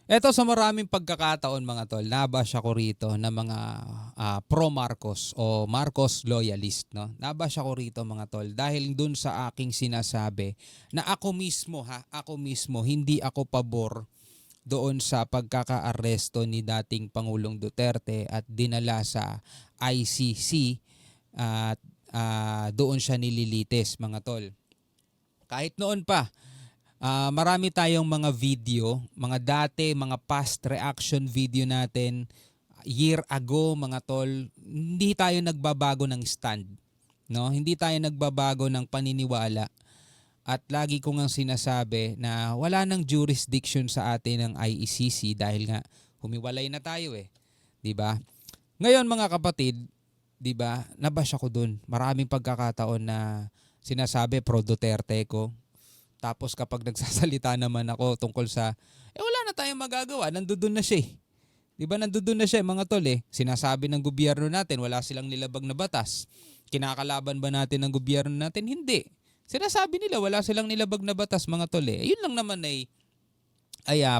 Eto sa maraming pagkakataon mga tol, nabash ako rito ng mga pro-Marcos o Marcos loyalist. No? Nabash ako rito mga tol dahil dun sa aking sinasabi na ako mismo, hindi ako pabor doon sa pagkakaaresto ni dating Pangulong Duterte at dinala sa ICC at doon siya nililitis mga tol. Kahit noon pa, marami tayong mga video, mga dati, mga past reaction video natin, year ago mga tol, hindi tayo nagbabago ng stand. No? Hindi tayo nagbabago ng paniniwala. At lagi ko ngang sinasabi na wala nang jurisdiction sa atin ng ICC dahil nga humiwalay na tayo eh. 'Di ba? Ngayon mga kapatid, 'di ba? Nabash ako dun. Maraming pagkakataon na sinasabi pro Duterte ko. Tapos kapag nagsasalita naman ako tungkol sa, wala na tayong magagawa, nandoon na siya eh. Di ba nandoon na siya mga tol eh. Sinasabi ng gobyerno natin, wala silang nilabag na batas. Kinakalaban ba natin ng gobyerno natin? Hindi. Sinasabi nila, wala silang nilabag na batas mga tol eh. Yun lang naman ay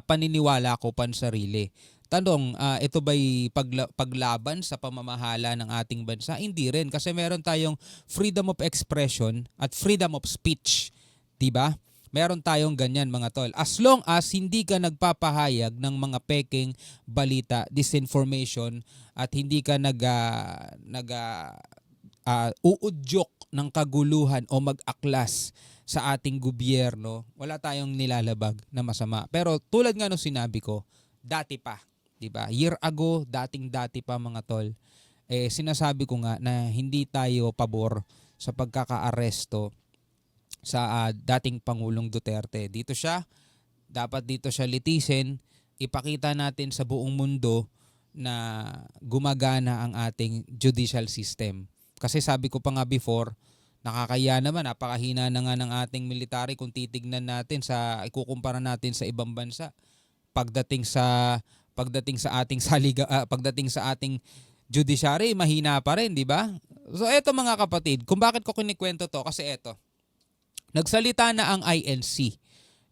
paniniwala ko pansarili. Tanong, ito ba'y paglaban sa pamamahala ng ating bansa? Hindi rin kasi meron tayong freedom of expression at freedom of speech. Diba? Meron tayong ganyan mga tol. As long as hindi ka nagpapahayag ng mga peking balita, disinformation at hindi ka uudyok ng kaguluhan o mag-aklas sa ating gobyerno, wala tayong nilalabag na masama. Pero tulad nga nung sinabi ko, dati pa, 'di ba? Year ago, dating-dati pa mga tol. Sinasabi ko nga na hindi tayo pabor sa pagkakaaresto sa dating Pangulong Duterte. Dapat dito siya litisin, ipakita natin sa buong mundo na gumagana ang ating judicial system. Kasi sabi ko pa nga before, nakakaya naman, napakahina na nga ng ating military kung titignan natin ikukumpara natin sa ibang bansa. Pagdating sa ating judiciary, mahina pa rin, di ba? So eto mga kapatid, kung bakit ko kinikwento to, kasi eto. Nagsalita na ang INC,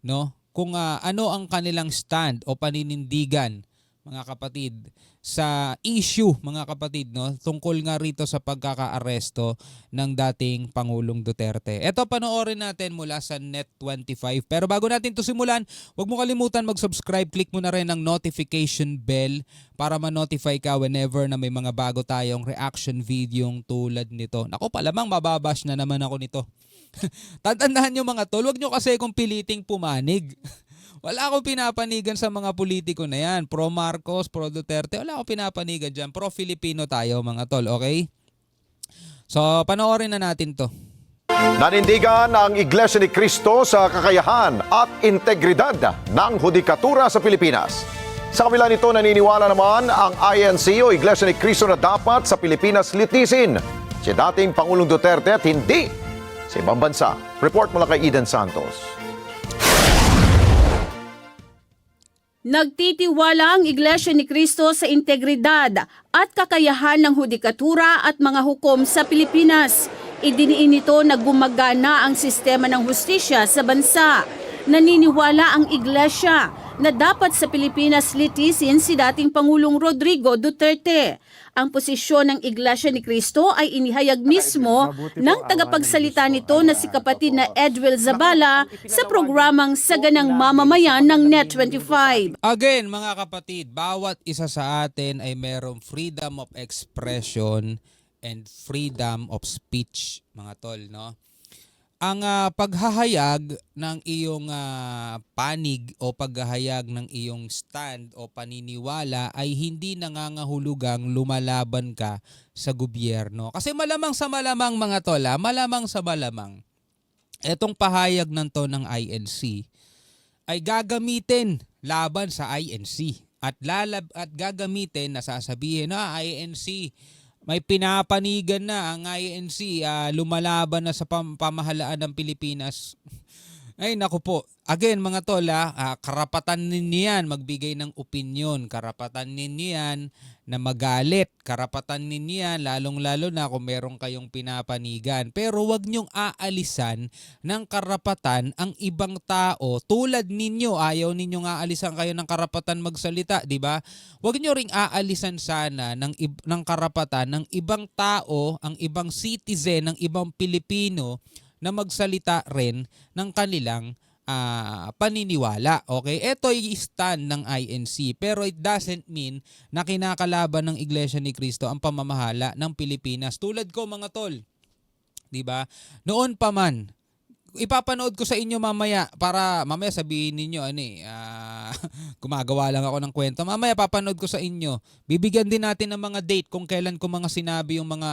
no? Kung ano ang kanilang stand o paninindigan, mga kapatid, sa issue, mga kapatid, no? Tungkol nga rito sa pagkakaaresto ng dating Pangulong Duterte. Ito, panoorin natin mula sa Net25. Pero bago natin to simulan, huwag mo kalimutan mag-subscribe. Click mo na rin ang notification bell para ma-notify ka whenever na may mga bago tayong reaction video tulad nito. Naku, palamang mababash na naman ako nito. Tatandaan nyo mga tol, huwag nyo kasi kung piliting pumanig. Wala akong pinapanigan sa mga politiko na yan. Pro Marcos, pro Duterte, wala akong pinapanigan dyan. Pro Filipino tayo mga tol, okay? So, panoorin na natin to. Nanindigan ang Iglesia ni Cristo sa kakayahan at integridad ng hudikatura sa Pilipinas. Sa kabila nito, naniniwala naman ang INC o Iglesia ni Cristo na dapat sa Pilipinas litisin si dating Pangulong Duterte at hindi sa ibang bansa. Report mula kay Eden Santos. Nagtitiwala ang Iglesia ni Cristo sa integridad at kakayahan ng hudikatura at mga hukom sa Pilipinas. Idiniin nito na gumagana ang sistema ng hustisya sa bansa. Naniniwala ang Iglesia na dapat sa Pilipinas litisin si dating Pangulong Rodrigo Duterte. Ang posisyon ng Iglesia ni Cristo ay inihayag mismo ng tagapagsalita nito na si kapatid na Edwel Zabala sa programang Saganang Mamamayan ng Net25. Again, mga kapatid, bawat isa sa atin ay merong freedom of expression and freedom of speech, mga tol, no? Ang paghahayag ng iyong panig o paghahayag ng iyong stand o paniniwala ay hindi nangangahulugang lumalaban ka sa gobyerno. Kasi malamang sa malamang mga tol, malamang sa malamang, etong pahayag ng to ng INC ay gagamitin laban sa INC at gagamitin na sasabihin na INC may pinapanigan na ang INC, lumalaban na sa pamahalaan ng Pilipinas. Ay, naku po. Again, mga tol, karapatan ninyo yan magbigay ng opinyon. Karapatan ninyo yan na magalit. Karapatan ninyo yan, lalong-lalo na kung meron kayong pinapanigan. Pero wag niyong aalisan ng karapatan ang ibang tao. Tulad ninyo, ayaw ninyong aalisan kayo ng karapatan magsalita, di ba? Wag niyo ring aalisan sana ng karapatan ng ibang tao, ang ibang citizen, ng ibang Pilipino na magsalita rin ng kanilang paniniwala. Okay? Ito ay stand ng INC, pero it doesn't mean na kinakalaban ng Iglesia ni Cristo ang pamamahala ng Pilipinas. Tulad ko, mga tol, 'di ba? Noon pa man, ipapanood ko sa inyo mamaya para mamaya sabihin niyo gumagawa lang ako ng kwento. Mamaya papanood ko sa inyo. Bibigyan din natin ng mga date kung kailan ko mga sinabi yung mga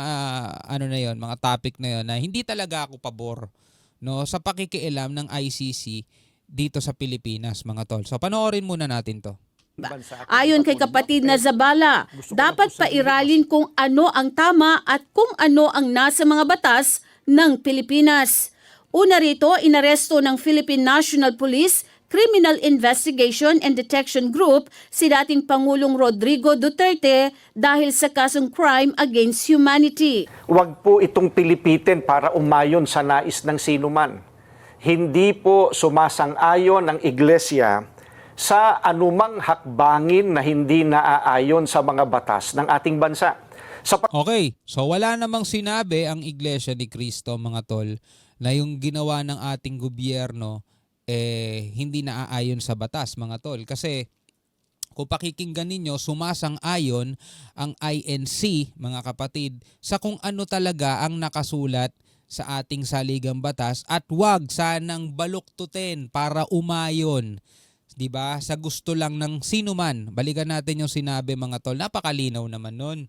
mga topic na yon na hindi talaga ako pabor, no, sa pakikialam ng ICC dito sa Pilipinas, mga tol. So panoorin muna natin 'to. Ayon kay kapatid na Zabala, dapat pairalin kung ano ang tama at kung ano ang nasa mga batas ng Pilipinas. Una rito, inaresto ng Philippine National Police Criminal Investigation and Detection Group si dating Pangulong Rodrigo Duterte dahil sa kasong crime against humanity. Huwag po itong pilipitin para umayon sa nais ng sinuman. Hindi po sumasang-ayon ang Iglesia sa anumang hakbangin na hindi naaayon sa mga batas ng ating bansa. Okay, so wala namang sinabi ang Iglesia ni Cristo, mga tol, na yung ginawa ng ating gobyerno hindi naaayon sa batas, mga tol. Kasi kung pakikinggan ninyo, sumasang-ayon ang INC, mga kapatid, sa kung ano talaga ang nakasulat sa ating saligang batas at wag sanang baluktutin para umayon, 'di ba? Sa gusto lang ng sinuman. Balikan natin yung sinabi, mga tol. Napakalinaw naman nun.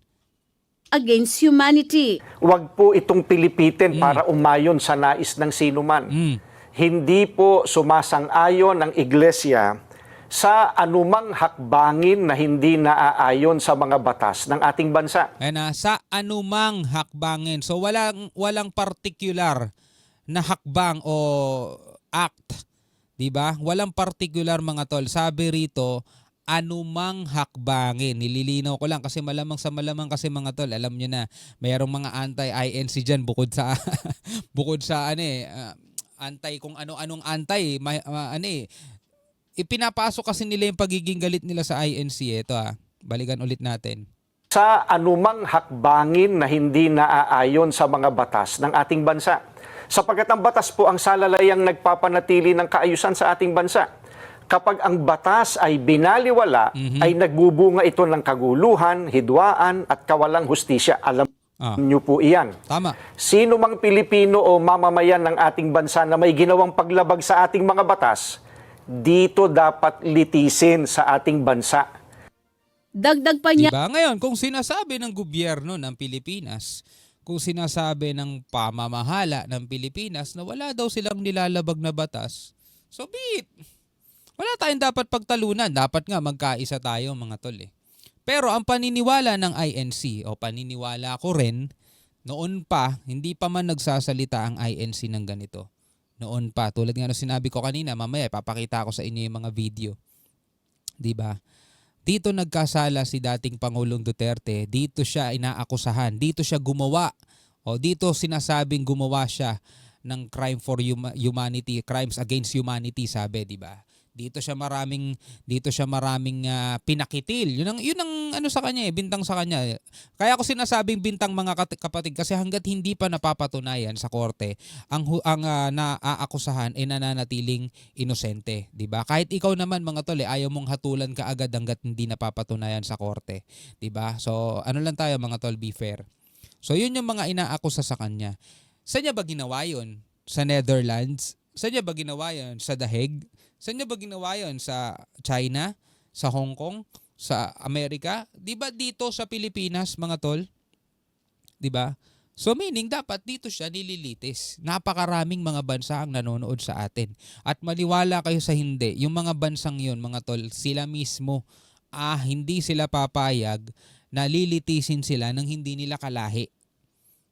Against humanity. Huwag po itong pilipitin para umayon sa nais ng sinuman. Hindi po sumasang-ayon ang Iglesia sa anumang hakbangin na hindi naaayon sa mga batas ng ating bansa. Sa anumang hakbangin. So walang particular na hakbang o act, 'di ba? Walang particular, mga tol. Sabi rito, anumang hakbangin. Nililinaw ko lang kasi malamang kasi, mga tol, alam nyo na, mayroong mga anti-INC dyan bukod sa anti kung ano-anong anti. Ipinapasok kasi nila yung pagiging galit nila sa INC. Ito balikan ulit natin. Sa anumang hakbangin na hindi naaayon sa mga batas ng ating bansa. Sapagkat ang batas po ang salalayang nagpapanatili ng kaayusan sa ating bansa. Kapag ang batas ay binaliwala, ay nagbubunga ito ng kaguluhan, hidwaan at kawalang hustisya. Alam niyo po iyan. Tama. Sino mang Pilipino o mamamayan ng ating bansa na may ginawang paglabag sa ating mga batas, dito dapat litisin sa ating bansa. Dagdag pa niya, Diba? Ngayon, kung sinasabi ng gobyerno ng Pilipinas, kung sinasabi ng pamamahala ng Pilipinas na wala daw silang nilalabag na batas, so be it. Wala tayong dapat pagtalunan. Dapat nga magkaisa tayo, mga tol. Pero ang paniniwala ng INC, o paniniwala ko rin, noon pa, hindi pa man nagsasalita ang INC ng ganito. Noon pa, tulad nga ng sinabi ko kanina, mamaya papakita ko sa inyo yung mga video. Diba? Dito nagkasala si dating Pangulong Duterte, dito siya inaakusahan, dito siya gumawa, o dito sinasabing gumawa siya ng crime for humanity, crimes against humanity, sabi, diba? Dito siya maraming pinakitil. Yun ang ano sa kanya, bintang sa kanya. Kaya ako sinasabing bintang, mga kapatid, kasi hangga't hindi pa napapatunayan sa korte ang naaakusahan ay nananatiling inosente, 'di ba? Kahit ikaw naman, mga tol, ayaw mong hatulan ka agad hangga't hindi napapatunayan sa korte, 'di ba? So ano lang tayo, mga tol, be fair. So yun yung mga inaakusa sa kanya. Saan niya ba ginawa yun? Sa Netherlands? Saan niya ba ginawa yun? Sa The Hague? Saan niya ba ginawa yun? Sa China? Sa Hong Kong? Sa Amerika? Di ba dito sa Pilipinas, mga tol? Di ba? So meaning dapat dito siya nililitis. Napakaraming mga bansa ang nanonood sa atin. At maliwala kayo sa hindi, yung mga bansang yun, mga tol, sila mismo, hindi sila papayag na lilitisin sila ng hindi nila kalahi.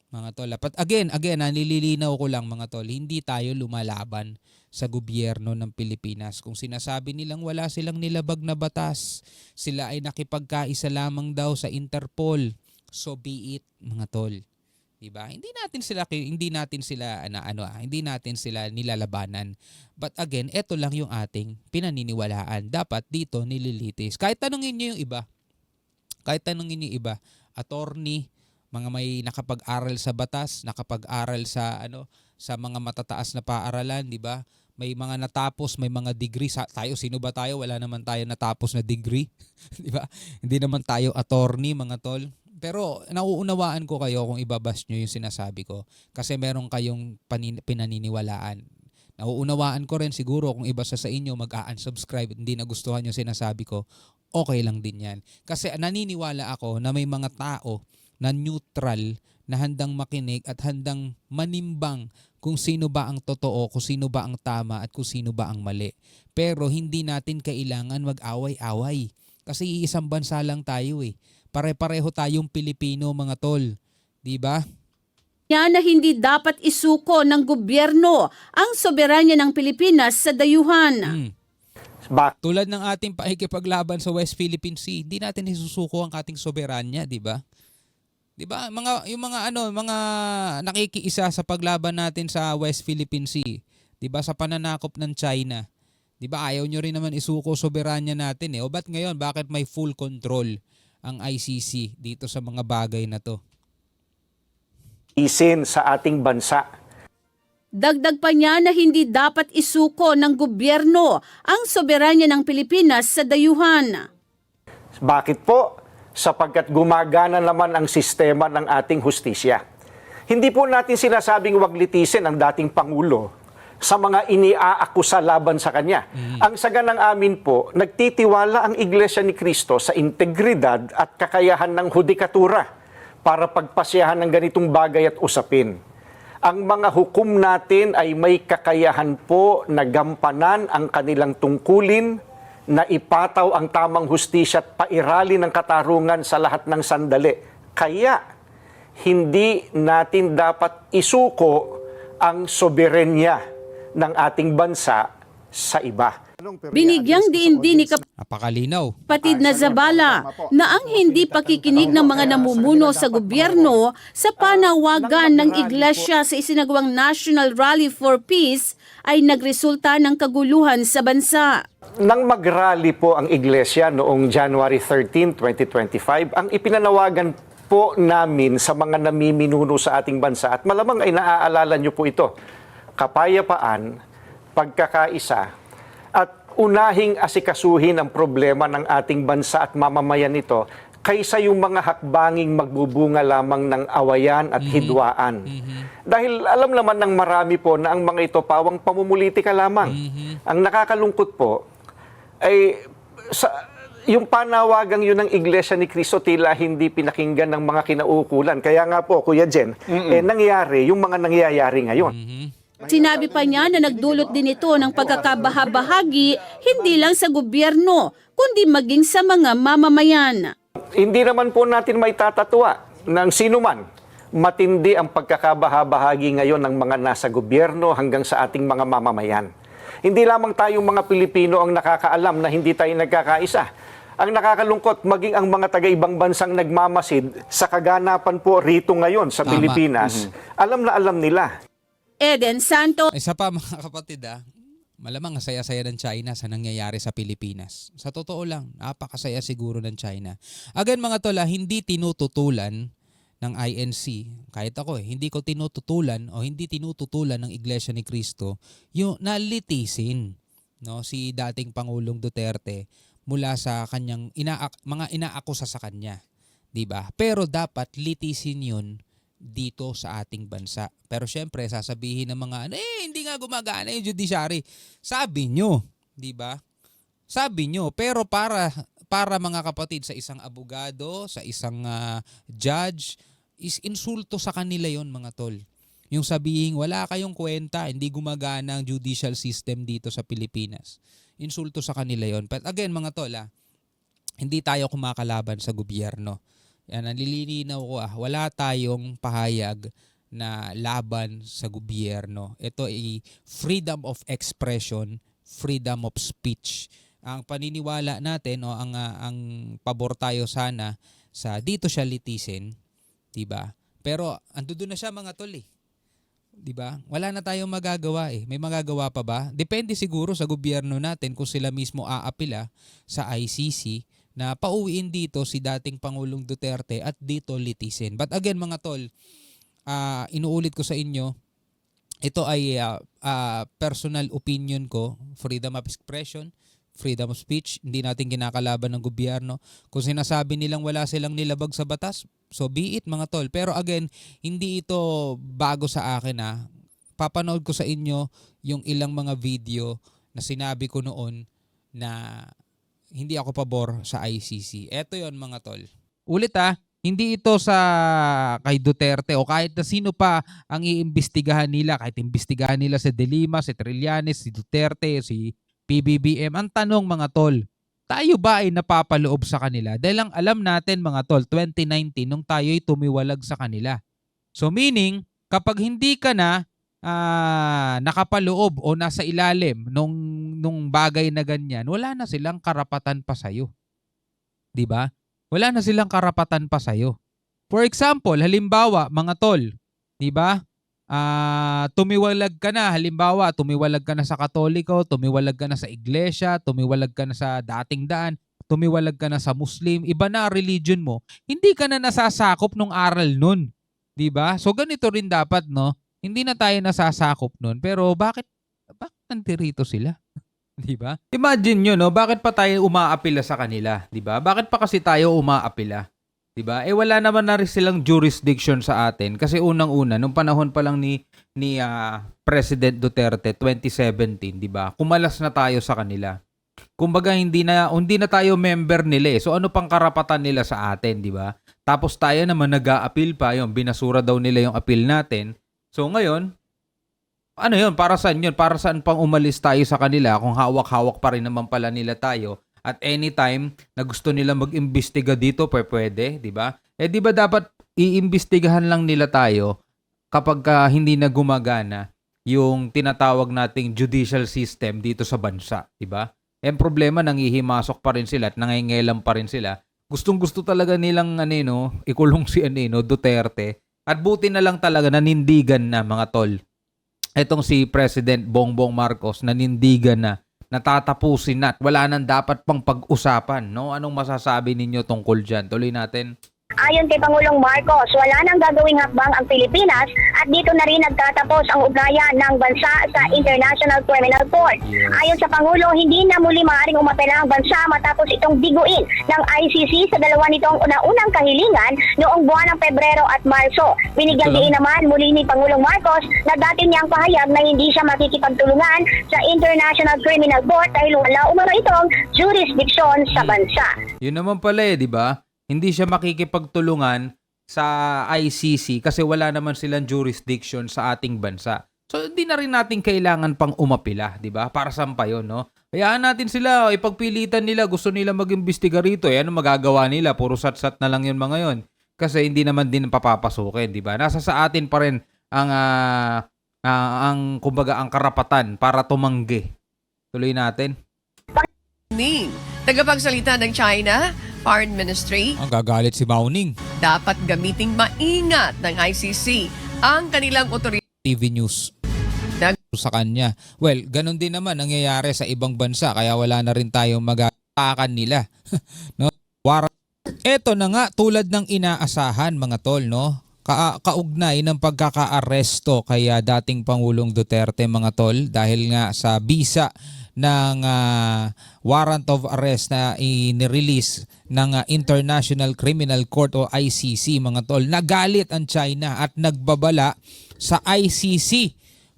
Mga tol. But again, nililinaw ko lang, mga tol, hindi tayo lumalaban sa gobyerno ng Pilipinas. Kung sinasabi nilang wala silang nilabag na batas, sila ay nakipagkaisa lamang daw sa Interpol, so be it, mga tol. Diba? Hindi natin sila nilalabanan. But again, eto lang yung ating pinaniniwalaan. Dapat dito nililitis. Kahit tanungin niyo yung iba, attorney, mga may nakapag-aral sa batas, nakapag-aral sa sa mga matataas na paaralan, di ba? May mga natapos, may mga degree. Tayo, sino ba tayo? Wala naman tayo natapos na degree. Di ba? Hindi naman tayo attorney, mga tol. Pero nauunawaan ko kayo kung ibabash nyo yung sinasabi ko. Kasi meron kayong pinaniniwalaan. Nauunawaan ko rin siguro kung iba sa inyo mag-unsubscribe, hindi nagustuhan yung sinasabi ko, okay lang din yan. Kasi naniniwala ako na may mga tao na neutral, na handang makinig at handang manimbang kung sino ba ang totoo, kung sino ba ang tama at kung sino ba ang mali. Pero hindi natin kailangan mag-away-away. Kasi iisang bansa lang tayo eh. Pare-pareho tayong Pilipino, mga tol. Di ba? Yan na hindi dapat isuko ng gobyerno ang soberanya ng Pilipinas sa dayuhan. Tulad ng ating pakikipaglaban sa West Philippine Sea, hindi natin isusuko ang ating soberanya, di ba? Di ba? Mga nakikiisa sa paglaban natin sa West Philippine Sea, di ba? Sa pananakop ng China. Di ba? Ayaw nyo rin naman isuko soberanya natin eh. O ba't ngayon? Bakit may full control ang ICC dito sa mga bagay na to? Isin sa ating bansa. Dagdag pa niya na hindi dapat isuko ng gobyerno ang soberanya ng Pilipinas sa dayuhan. Bakit po? Sapagkat gumagana naman ang sistema ng ating hustisya. Hindi po natin sinasabing wag litisin ang dating Pangulo sa mga iniaakusa laban sa kanya. Ang saganang amin po, nagtitiwala ang Iglesia ni Cristo sa integridad at kakayahan ng hudikatura para pagpasyahan ng ganitong bagay at usapin. Ang mga hukom natin ay may kakayahan po na gampanan ang kanilang tungkulin, na ipataw ang tamang hustisya at pairali ng katarungan sa lahat ng sandali. Kaya, hindi natin dapat isuko ang soberenya ng ating bansa sa iba. Binigyang diin din ni Napakalinaw. kapatid na Zabala na ang hindi pakikinig ng mga namumuno sa gobyerno sa panawagan ng Iglesia sa isinagawang National Rally for Peace ay nagresulta ng kaguluhan sa bansa. Nang mag-rally po ang Iglesia noong January 13, 2025, ang ipinanawagan po namin sa mga namiminuno sa ating bansa, at malamang ay naaalala nyo po ito, kapayapaan, pagkakaisa, at unahing asikasuhin ang problema ng ating bansa at mamamayan nito kaysa yung mga hakbanging magbubunga lamang ng awayan at hidwaan. Dahil alam naman ng marami po na ang mga ito pawang pamumulitika lamang. Ang nakakalungkot po ay yung panawagang yun ng Iglesia ni Cristo tila hindi pinakinggan ng mga kinauukulan. Kaya nga po, Kuya Jen, nangyari yung mga nangyayari ngayon. Sinabi pa niya na nagdulot din ito ng pagkakabahabahagi hindi lang sa gobyerno, kundi maging sa mga mamamayan. Hindi naman po natin may tatatwa ng sino man. Matindi ang pagkakabahabahagi ngayon ng mga nasa gobyerno hanggang sa ating mga mamamayan. Hindi lamang tayong mga Pilipino ang nakakaalam na hindi tayo nagkakaisa. Ang nakakalungkot, maging ang mga taga-ibang bansang nagmamasid sa kaganapan po rito ngayon sa Pilipinas, alam na alam nila. Eden Santos. Isa pa mga kapatid malamang saya-saya ng China sa nangyayari sa Pilipinas. Sa totoo lang, napakasaya siguro ng China. Again mga tol, hindi tinututulan ng INC, kahit ako hindi ko tinututulan o hindi tinututulan ng Iglesia ni Cristo yung nalitisin si dating Pangulong Duterte mula sa kanyang mga inaakusa sa kanya, 'di ba? Pero dapat litisin 'yun dito sa ating bansa. Pero syempre sasabihin ng mga hindi nga gumagana yung judiciary. Sabi nyo, 'di ba? Sabi nyo, pero para mga kapatid sa isang abogado, sa isang judge, is insulto sa kanila yon mga tol. Yung sabihin, wala kayong kwenta, hindi gumagana ang judicial system dito sa Pilipinas. Insulto sa kanila yon. But again mga tol, hindi tayo kumakalaban sa gobyerno. Yan, nalilinaw ko wala tayong pahayag na laban sa gobyerno. Ito ay freedom of expression, freedom of speech. Ang paniniwala natin o ang pabor tayo sana sa dito siya litisin, 'di ba? Pero andoon na siya mga tol eh. 'Di ba? Wala na tayong magagawa eh. May magagawa pa ba? Depende siguro sa gobyerno natin kung sila mismo aapila sa ICC na pauwiin dito si dating Pangulong Duterte at dito litisin. But again mga tol, inuulit ko sa inyo, ito ay personal opinion ko, freedom of expression, freedom of speech, hindi natin kinakalaban ng gobyerno. Kung sinasabi nilang wala silang nilabag sa batas, so be it mga tol. Pero again, hindi ito bago sa akin Papanood ko sa inyo yung ilang mga video na sinabi ko noon na hindi ako pabor sa ICC. Eto yon mga tol. Ulit hindi ito sa kay Duterte o kahit na sino pa ang iimbestigahan nila. Kahit imbestigahan nila si De Lima, si Trillanes, si Duterte, si PBBM. Ang tanong mga tol, tayo ba ay napapaloob sa kanila? Dahil ang alam natin mga tol, 2019 nung tayo'y tumiwalag sa kanila. So meaning, kapag hindi ka na nakapaloob o nasa ilalim nung bagay na ganyan, wala na silang karapatan pa sa'yo. 'Di ba? Wala na silang karapatan pa sa'yo. For example, halimbawa, mga tol, 'di ba? Tumiwalag ka na, halimbawa, tumiwalag ka na sa Katoliko, tumiwalag ka na sa iglesia, tumiwalag ka na sa dating daan, tumiwalag ka na sa Muslim, iba na religion mo, hindi ka na nasasakop nung aral nun. 'Di ba? So ganito rin dapat, no? Hindi na tayo nasasakop nun, pero bakit nandirito sila? 'Di ba? Imagine nyo, no, bakit pa tayo umaapila sa kanila, 'di ba? Bakit pa kasi tayo umaapila? 'Di ba? Wala naman na rin silang jurisdiction sa atin kasi unang-una nung panahon pa lang ni President Duterte 2017, 'di ba? Kumalas na tayo sa kanila. Kumbaga hindi na tayo member nila eh. So ano pang karapatan nila sa atin, 'di ba? Tapos tayo naman nag-a-appeal pa, yung binasura daw nila yung appeal natin. So ngayon, ano yun? Para saan yun? Para saan pang umalis tayo sa kanila kung hawak-hawak pa rin naman pala nila tayo? At anytime na gusto nila mag-imbestiga dito, pwede, di ba? Di ba dapat iimbestigahan lang nila tayo kapag hindi na gumagana yung tinatawag nating judicial system dito sa bansa, di ba? Ang problema, nangihimasok pa rin sila at nangingelam pa rin sila. Gustong-gusto talaga nilang ikulong si Duterte. At buti na lang talaga nanindigan na mga tol. Etong si President Bongbong Marcos nanindigan na, natatapusin na at wala nang dapat pang pag-usapan, no? Anong masasabi ninyo tungkol dyan? Tuloy natin. Ayon kay Pangulong Marcos, wala nang gagawing hakbang ang Pilipinas at dito na rin nagtatapos ang ugnayan ng bansa sa International Criminal Court. Yes. Ayon sa Pangulo, hindi na muli maaaring umapela ang bansa matapos itong biguin ng ICC sa dalawa nitong una-unang kahilingan noong buwan ng Pebrero at Marso. Binigyang diin naman muli ni Pangulong Marcos na dati niyang pahayag na hindi siya makikipagtulungan sa International Criminal Court dahil wala umano itong jurisdiction sa bansa. Yun naman pala di ba? Hindi siya makikipagtulungan sa ICC kasi wala naman silang jurisdiction sa ating bansa. So hindi na rin natin kailangan pang umapila, di ba? Para saan pa yun, no? Hayaan natin sila, ipagpilitan nila, gusto nila mag-imbestiga rito. Ano magagawa nila? Puro sat-sat na lang yun mga yun. Kasi hindi naman din papapasukin, di ba? Nasa sa atin pa rin kumbaga ang karapatan para tumanggi. Tuloy natin. Ning, tagapagsalita ng China Foreign Ministry, Ang gagalit si Mauning. dapat gamiting maingat ng ICC ang kanilang otoridad. TV News sa kanya. Well, ganun din naman nangyayari sa ibang bansa kaya wala na rin tayong magatakan nila. No? Ito na nga tulad ng inaasahan mga tol, no? Kaugnay ng pagkakaaresto kaya dating Pangulong Duterte mga tol dahil nga sa bisa ng warrant of arrest na inirelease ng International Criminal Court o ICC mga tol. Nagalit ang China at nagbabala sa ICC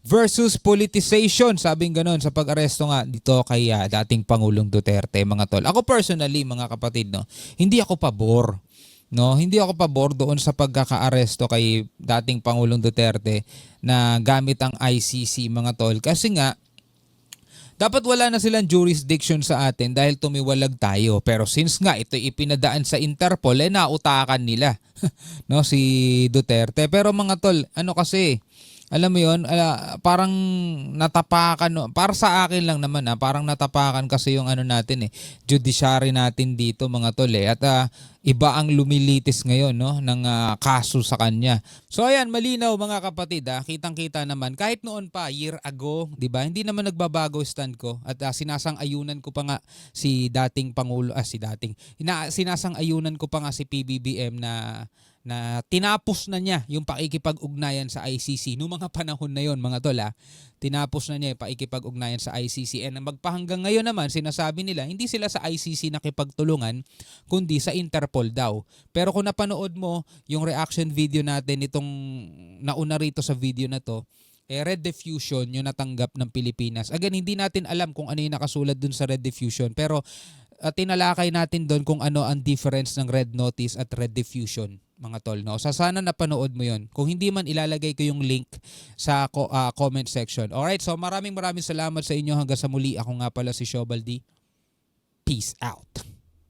versus politicization, sabing ganon sa pag-aresto nga dito kay dating Pangulong Duterte mga tol. Ako personally mga kapatid, no, hindi ako pabor. No, hindi ako pabor doon sa pagkakaaresto kay dating Pangulong Duterte na gamit ang ICC mga tol kasi nga dapat wala na silang jurisdiction sa atin dahil tumiwalag tayo. Pero since nga ito ipinadaan sa Interpol, nautakan nila no, si Duterte. Pero mga tol, ano kasi, alam mo yun, parang natapakan, no? Para sa akin lang naman, parang natapakan kasi yung ano natin judiciary natin dito mga tol At iba ang lumilitis ngayon no, ng kaso sa kanya. So ayan, malinaw mga kapatid, kitang-kita naman. Kahit noon pa, year ago, di ba, hindi naman nagbabago stand ko. At sinasang-ayunan ko pa nga si dating Pangulo, sinasang-ayunan ko pa nga si PBBM na tinapos na niya yung pakikipag-ugnayan sa ICC noong mga panahon na yon mga tol. Tinapos na niya yung pakikipag-ugnayan sa ICC. And magpahanggang ngayon naman, sinasabi nila, hindi sila sa ICC nakipagtulungan, kundi sa Interpol daw. Pero kung napanood mo yung reaction video natin, itong nauna rito sa video na to, red diffusion yung natanggap ng Pilipinas. Again, hindi natin alam kung ano yung nakasulat dun sa red diffusion, pero tinalakay natin doon kung ano ang difference ng red notice at red diffusion mga tol. No? So sana napanood mo yon. Kung hindi man, ilalagay ko yung link sa comment section. Alright, so maraming salamat sa inyo. Hanggang sa muli. Ako nga pala si Shobaldi. Peace out.